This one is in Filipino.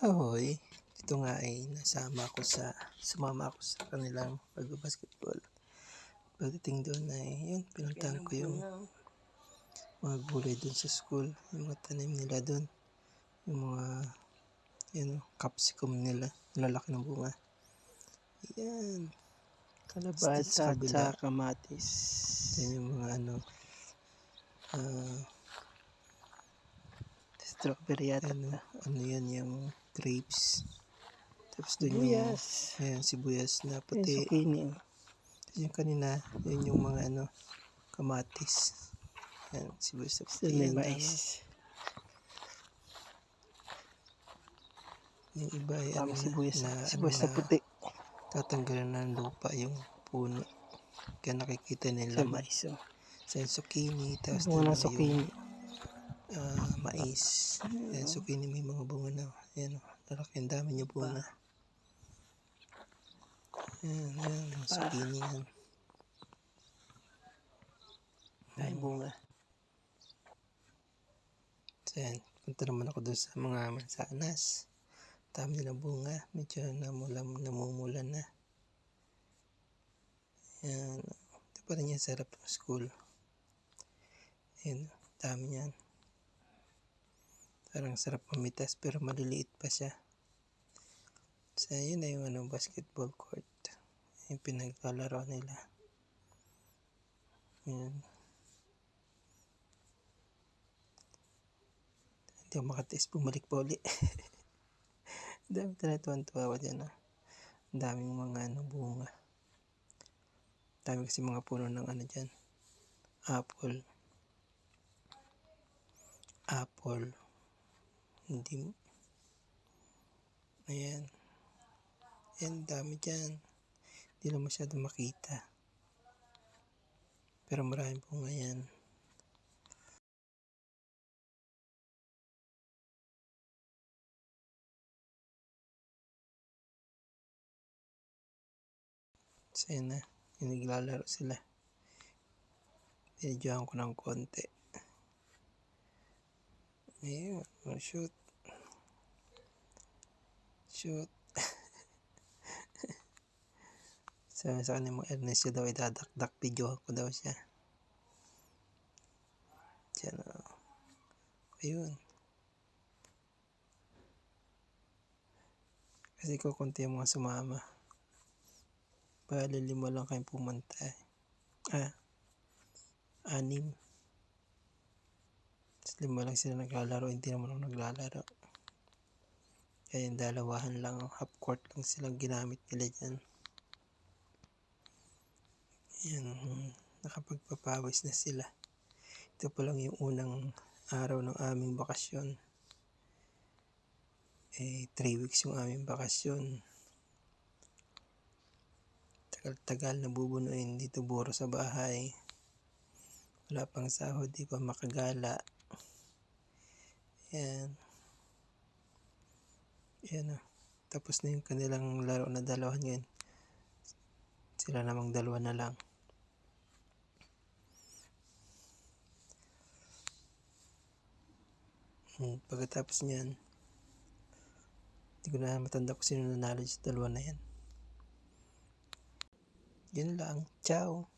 Ahoy, dito nga ay sumama ako sa kanilang pag-basketball. Pagdating doon ay yun, pinuntahan ko yung mga gulay doon sa school, yung mga tanim nila doon, yung mga capsicum nila, lalaki ng bunga. Yan, Kalabasa at saka kamatis. yan yung mga Strawberry yata. yan yung grapes. Tapos doon Sibuyas. yung sibuyas na Yung puti. zucchini. Tapos yung kanina, yun yung mga kamatis. Yan, sibuyas na puti. May Yan, mais. yung iba ay Sibuyas na na puti. tatanggalan ng lupa yung puno. Kaya nakikita nila Mais. sa zucchini. Tapos Bunga ng zucchini. Mais. Yan, zucchini may mga bunga na. Yan, lalaki, ang dami niya bunga. Yan, zucchini yan. Ay, bunga. So yan, punta naman ako doon sa mga mansanas. Dami nilang bunga. Medyo namumula na. Yan, ito pa rin yung sarap ng school. Yan, dami yan. Parang sarap pamitas pero maliliit pa siya. So yun na yung basketball court. Yung pinaglalaro nila. Yan. Hindi ako makatiis, bumalik pa uli. Ang dami tuwan-tuwa dyan. Ang daming mga bunga. Ang dami kasi mga puno ng dyan. Apple. Hindi. Ayan. Ayan, dami dyan. Hindi lang masyado makita. Pero maraming bunga yan. So yun na. Yung naglalaro sila. Pinidyohan ko ng konti. Ayun. Shoot. Sabi sa kanya mga Ernesto daw idadakdak. Videohan ko daw siya. Diyan o. Ayun. Kasi kukunti yung mga sumama. Bali 5 lang kayong pumunta. 6. Tapos 5 lang sila naglalaro. Hindi naman ako naglalaro. Kaya yung dalawahan lang. Half court lang silang ginamit nila dyan. Yan. Nakapagpapawis na sila. Ito pa lang yung unang araw ng aming bakasyon. 3 weeks yung aming bakasyon. Tagal-tagal nabubunuin dito buro sa bahay. Wala pang sahod, di pa makagala. Yan. Yan o. Tapos na yung kanilang laro na dalawan ngayon. Sila namang 2 na lang. Pagkatapos niyan, hindi ko na matanda kung sino nanalo sa 2 na yan. Yun lang. Ciao.